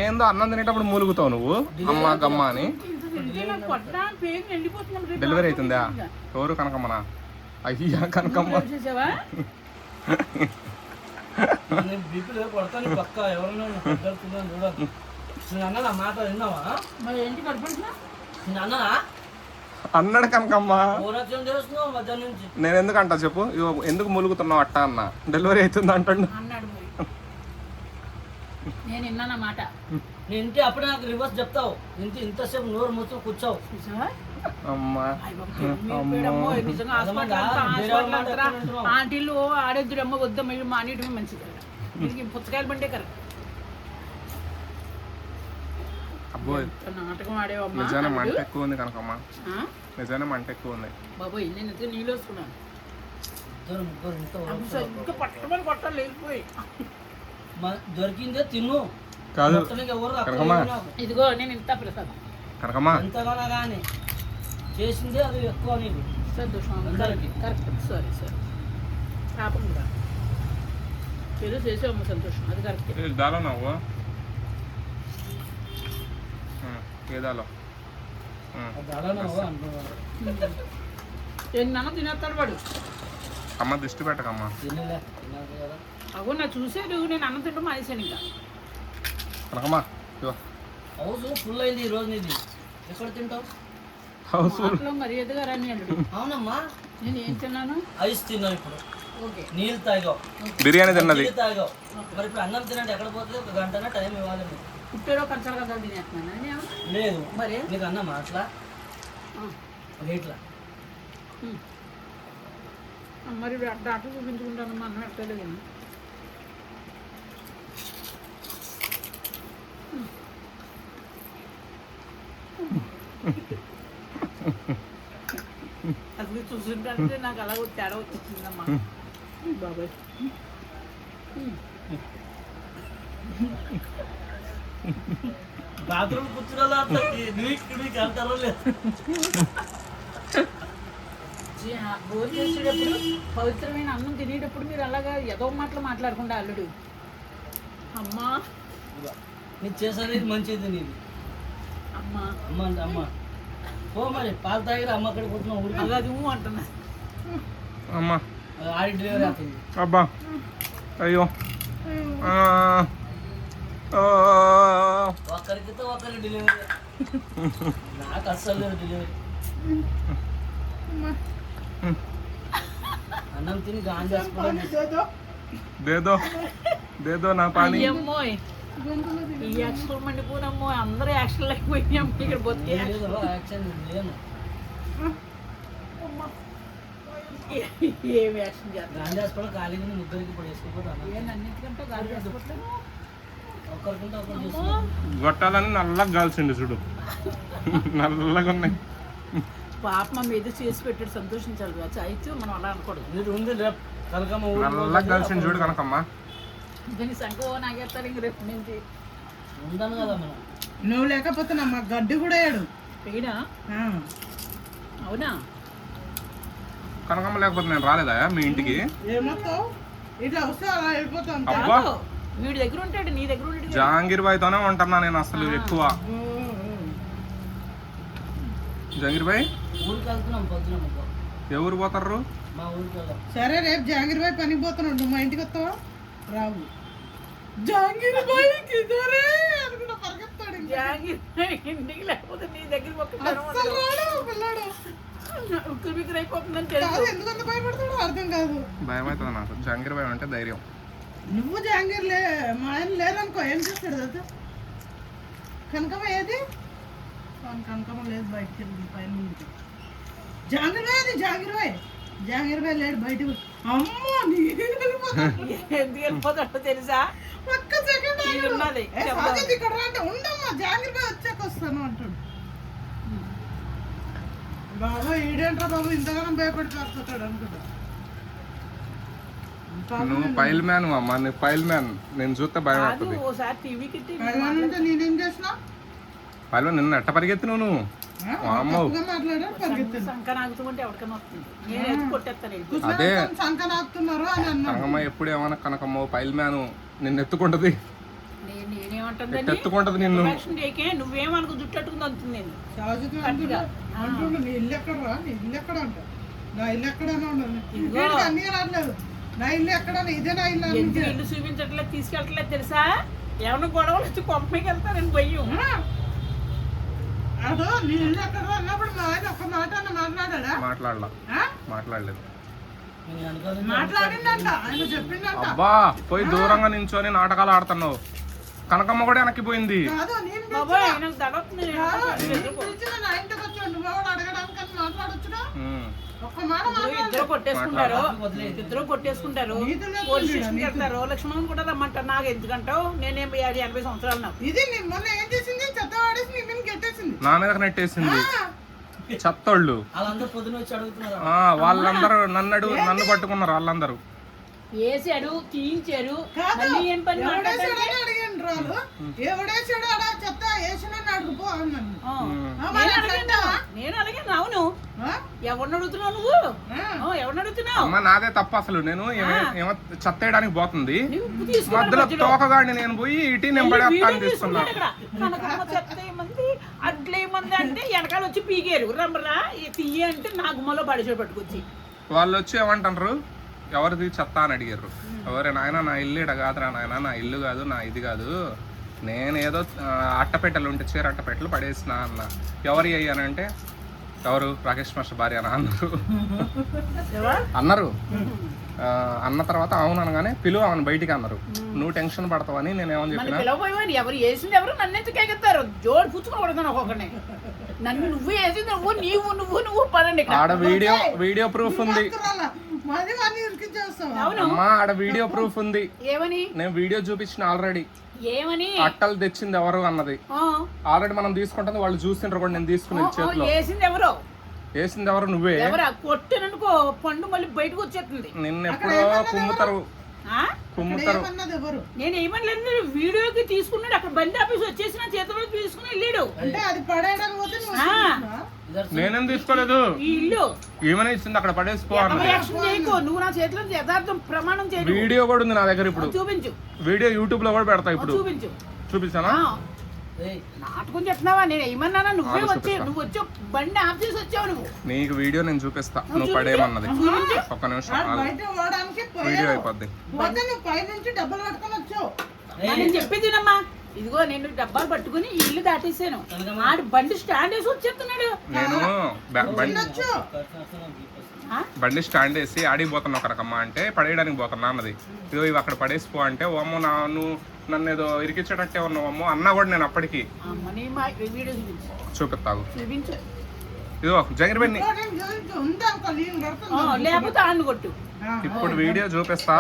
ఏందో అన్నం తినేటప్పుడు మూలుగుతావు నువ్వు అమ్మ గమ్మ అని. డెలివరీ అవుతుందా? ఎవరు కనకమ్మనా? అయ్యా కనకమ్మ. అన్నాడు కనకమ్మ. నేను ఎందుకు అంటా చెప్పు, ఎందుకు మూలుగుతున్నావు అట్ట అన్న. డెలివరీ అవుతుంది అంటాడు. నేను విన్నానమాట. ఇంటి అప్పుడే నాకు రివర్స్ చెప్తావు. ఇంతసేపు నోరు మొత్తం కూర్చోవు. ఆంటీలు ఆడేద్దురమ్మ వద్ద మీరు మానేయటమే మంచిది. దీనికి పుచ్చకాయలు పండే కరెక్ట్. నాటకం ఆడేవమ్మా. నిజానే మంట ఎక్కువ ఉంది కనకమ్మ. నిజానే మంట ఎక్కువ ఉంది బాబోయ్. నేను ఎంత నీళ్ళు వేసుకున్నాను. పట్టమని కొట్టాలి లేకపోయి. దొరికిందే తిను. కాదు ఇదిగో నేను ఇంత ప్రసాదం ఎంతగానో కానీ చేసిందే అది ఎక్కువ. నీకు సంతోషం కరెక్ట్. సరే సరే పాపం కూడా ఏదో చేసావమ్మ సంతోషం. అది కరెక్ట్. దాలో నువ్వు ఏదాలో ఎన్న తినేస్తాడు వాడు. అమ్మ దృష్టి పెట్టకమ్మా. అగో నా చూసాడు. నేను అన్నం తింటాం మానేసాను. ఇంకా హౌస్ ఫుల్ అయింది ఈ రోజు. నీది ఎక్కడ తింటావు? మరి ఎదుగా రాని అల్లుడు. అవునమ్మా. నేను ఏం తిన్నాను? ఐస్ తిన్నావు. ఇప్పుడు నీళ్ళు తాగావు. బిర్యానీ తిన్నది తాగావు. మరి ఇప్పుడు అన్నం తినండి ఎక్కడ పోతుంది? 1 గంటనే టైం ఇవ్వాలి. పుట్టేలో కంచాలు కదా తినేస్తున్నాను. లేదు మరి నీకు అన్నమా అట్లా ఇట్లా మరి డాక్టర్ చూపించుకుంటానమ్మా. అన్నం ఎట్టలేదు. అది చూసుకుంటే నాకు అలా తేడా వచ్చేసిందమ్మా బాబాయ్. బాత్రూమ్ కూర్చున్నా అంటారో లేదు. భోజనం చేసేటప్పుడు పవిత్రమైన అన్నం తినేటప్పుడు మీరు అలాగా ఏదో మాటలు మాట్లాడకుండా అల్లుడు. అమ్మా నీకు చేసేది మంచిది. నీది అమ్మా అమ్మ అంటే అమ్మ. ఓ మరి పాలు తాగిరా అమ్మ అక్కడికి పోతున్నావు. ఊరికి అలాగే అంటున్నా. అమ్మా ఆడి డెలివరీ అవుతుంది. అబ్బా అయ్యో. ఒకరికితో ఒకరి డెలివరీ. నాకు అస్సలు లేదు డెలివరీ. అన్నం తిని గాన్ చేసుకోవడం. దేదో నా పాని. ఈ యాక్షన్ మండిపోనమ్మో. అందరూ యాక్షన్ లేకపోయినాం ఇక్కడ పోతే. యాక్షన్ లేను. ఏం యాక్షన్ చేస్తాను? గాంధీ హాస్పిటల్ ఖాళీగా ముగ్గురికి ఇప్పుడు వేసుకోపోతాను. అన్నింటికంటే గాంధీ హాస్పిటల్ ఒక్కరికంటే ఒకరు చేస్తున్నాను. గొట్టాలని నల్లగా కాల్చిండు చూడు. నల్లగా ఉన్నాయి. పాప మా మీద చేసి పెట్టాడు. సంతోషించాలి కాదు. అయితే మనం అలా అనకూడదు. మీరు ఉంది రేపు కనకమ్మ నల్లగా కాల్చిండు చూడు కనకమ్మ. దీని సంఖ్య నాగేస్తారు. ఇంక రేపు నుంచి ఉండాను కదా మనం. నువ్వు లేకపోతే మా గడ్డి కూడా వేయడు. పెయినా? అవునా? కనకమ్మ లేకపోతే నేను రాలేదా మీ ఇంటికి? ఏమొస్తావు? ఇట్లా వస్తే అలా వెళ్ళిపోతాం. వీడి దగ్గర ఉంటాడు, నీ దగ్గర ఉంటాడు. జహాంగీర్ బాయ్ తోనే ఉంటున్నా నేను అసలు ఎక్కువ. జహాంగీర్ బాయ్ ఊరికి వెళ్తున్నాం పొద్దున. ఎవరు పోతారు? మా ఊరికి వెళ్దాం. సరే రేపు జహాంగీర్ బాయ్ పనికి పోతున్నాడు. నువ్వు మా ఇంటికి వస్తావా? రావు. జహాంగీర్ బాయ్ పరిగెత్తాడు. ఇంటికి లేకపోతే నీ దగ్గర పిల్లాడు ఉక్కురు బిక్కురు అయిపోతుందని తెలుసు. ఎందుకంత భయపడతాడు అర్థం కాదు. భయం అవుతుంది నాకు. జహాంగీర్ బాయ్ అంటే ధైర్యం. నువ్వు జహాంగీర్ మా ఆయన లేరనుకో ఏం చేస్తాడు కదా. కనకమ్మ ఏది? కనకమ్మ లేదు, బయటకి వెళ్ళి పైన ముందుకి. జహాంగీర్ బాయ్ అది జహాంగీర్ బాయ్. జహాంగీర్ బాయ్ లేడు బయటకు. అమ్మో ఎందుకు వెళ్ళిపోతాడో తెలుసా? ఒక్క సెకండ్ ఇక్కడ రండి. ఉండమ్మా జహాంగీర్ బాయ్ వచ్చాక వస్తాను అంటాడు. బాబా ఈడేంట్రా బాబు ఇంతగానో భయపడి పారిపోతాడు అనుకుంటా. నువ్వు పైల్ మ్యాన్ అమ్మా. నువ్వు పైల్ మ్యాన్. నేను చూస్తే భయం అవుతుంది. అంటే నేనేం చేసినా? పైల్ మ్యాన్ నిన్ను ఎట్ట పరిగెత్తినావు నువ్వు? అదే కనకమ్మ ఎప్పుడు ఏమన్నా కనకమ్మ పైల్ మ్యాన్ నిన్ను ఎత్తుకుంటది. ఏమంటుందని ఎత్తుకుంటది నిన్ను. యాక్షన్ చేయకే నువ్వేమనుకో జుట్టు అట్టుకుంది అంటుంది నేను శాశ్వతం కరెక్ట్గా. అంటుండు నీ ఇల్లు ఎక్కడ రా నీ ఇల్లు ఎక్కడ అంట నా ఇల్లు ఎక్కడైనా ఉండదు ఇదిగో. అన్నీ రాలేదు నా ఇల్లు ఎక్కడ ఇదే నా ఇల్లు అని ఎందుకు ఇల్లు చూపించట్లేదు తీసుకెళ్ళట్లేదు తెలుసా ఏమన్నా గొడవలు వచ్చి కొంపకి వెళ్తారని భయం అదో నీ ఇల్లు ఎక్కడ అన్నప్పుడు మా ఆయన ఒక్క మాట అన్న మాట్లాడా మాట్లాడలా, మాట్లాడలేదు. నేను అనుకోలేదు. మాట్లాడిందంట ఆయన చెప్పిందంట అబ్బా పోయి దూరంగా నించొని నాటకాలు ఆడుతున్నావు. కనకమ్మ కూడా వెనక్కి పోయింది. కాదు నేను బాబాయ్ నాకు దడవుతుంది పిలిచిన నా ఇంటికి వచ్చాడు నువ్వు ఎవరు అడగడానికి అని మాట్లాడొచ్చుగా ఒక్క మాట ఇద్దరు కొట్టేసుకుంటారు వదిలేదు. ఇద్దరు కొట్టేసుకుంటారు నీతులు పోలీస్ స్టేషన్కి వెళ్తారు లక్ష్మణ్ కూడా రమ్మంటారు నాకు ఎందుకంటావు నేనేం 80 సంవత్సరాలు నాకు ఇది నీ మొన్న ఏం చేసింది చెత్త వాడేసి నీ మీద గెట్టేసింది నా మీదకి నెట్టేసింది చెత్తోళ్ళు. వాళ్ళందరూ పొద్దున వచ్చి అడుగుతున్నారు. వాళ్ళందరూ నన్ను పట్టుకున్నారు వాళ్ళందరూ. వేసాడు తీయించారు కాదు మళ్ళీ ఏం పని ఎవడేసాడని అడిగాను రాలు ఎవడేసాడు అడా చెత్త వేసినని అడుగుపో అన్నాను నేను అడిగాను అవును ఎవరిని అడుగుతున్నావు నువ్వు ఎవరిని అడుగుతున్నావు అమ్మ నాదే తప్ప అసలు. నేను ఏమో చెత్త వేయడానికి పోతుంది, నువ్వు ఉప్పు తీసుకో మధ్యలో తోకగాడిని నేను పోయి ఇటీ నింబడి వస్తాను తీసుకున్నా. అట్లేమంది అట్లేమంది అంటే వెనకాల వచ్చి పీకారు రమ్మరా తీయ అంటే నా గుమ్మలో పడిచో పట్టుకొచ్చి వాళ్ళు వచ్చి ఏమంటారు ఎవరిది చెత్త అని అడిగారు. ఎవరే నాయన నా ఇల్లు ఇడ కాదురా నాయన, నా ఇల్లు కాదు నా ఇది కాదు, నేనేదో అట్టపెట్టెలు ఉంటే చీర అట్టపెట్టెలు పడేసిన అన్న. ఎవరు అయ్యానంటే ఎవరు రాకేష్ మాస్టర్ భార్య అన్నారు. అన్న తర్వాత అవును అనగానే పిలువ అవని బయటికి అన్నారు. నువ్వు టెన్షన్ పడతావని నేనేమని చెప్పిన పిలవపోయి ఎవరు వేసింది ఎవరు నన్ను ఎందుకు ఎగుతారు జోడు పుచ్చుకొని పడుతున్నాను ఒక్కొక్కనే నన్ను నువ్వు వేసింది నువ్వు పడండి ఆడ వీడియో ప్రూఫ్ ఉంది అమ్మా, ఆడ వీడియో ప్రూఫ్ ఉంది. ఏమని నేను వీడియో చూపించిన ఆల్రెడీ. ఏమని అట్టలు తెచ్చింది ఎవరు అన్నది ఆల్రెడీ మనం తీసుకుంటుంది. వాళ్ళు చూసిండ్రు కూడా నేను తీసుకునేది చేతిలో. వేసింది ఎవరో వేసింది ఎవరు నువ్వే. ఎవరా కొట్టిననుకో పండు మళ్ళీ బయటకు వచ్చేస్తుంది నిన్న ఎప్పుడో కుమ్ముతారు. నేను ఏమనలేదు వీడియోకి తీసుకున్నాడు అక్కడ బండి ఆఫీస్ వచ్చేసి నా చేతిలో తీసుకుని వెళ్ళాడు అంటే అది పడేయడానికి నేనేం తీసుకోలేదు. ఈ ఇల్లు ఏమైనా ఇచ్చింది అక్కడ పడేసుకో అన్నది. రియాక్షన్ చేయకు నువ్వు నా చేతిలో యథార్థం ప్రమాణం చేయకు వీడియో కూడా ఉంది నా దగ్గర. ఇప్పుడు చూపించు వీడియో యూట్యూబ్ లో కూడా పెడతా. ఇప్పుడు చూపించు చూపించానా? నాటకం చెప్తున్నావా నేను ఏమన్నానా నువ్వే వచ్చి నువ్వు వచ్చి బండి ఆఫ్ చేసి వచ్చావు నువ్వు నీకు వీడియో నేను చూపిస్తా నువ్వు పడేయమన్నది. ఒక్క నిమిషం వీడియో అయిపోద్ది. నేను చెప్పేదినమ్మా ఇదిగో నేను డబ్బాలు పట్టుకుని ఈ ఇల్లు దాటేసాను ఆడు బండి స్టాండ్ వేసి వచ్చేస్తున్నాడు. నేను బండి స్టాండ్ వేసి ఆడికి పోతున్నా ఒకరకమ్మ అంటే పడేయడానికి పోతున్నా అన్నది. ఇదిగో ఇవి అక్కడ పడేసిపో అంటే ఓ అమ్మో నువ్వు నన్ను ఏదో ఇరికించేటట్టే ఉన్నావు అమ్మో అన్నా కూడా నేను అప్పటికి చూపిస్తావు. ఇదిగో జగిరిబెన్ని లేకపోతే ఆన్ను కొట్టు. ఇప్పుడు వీడియో చూపిస్తా.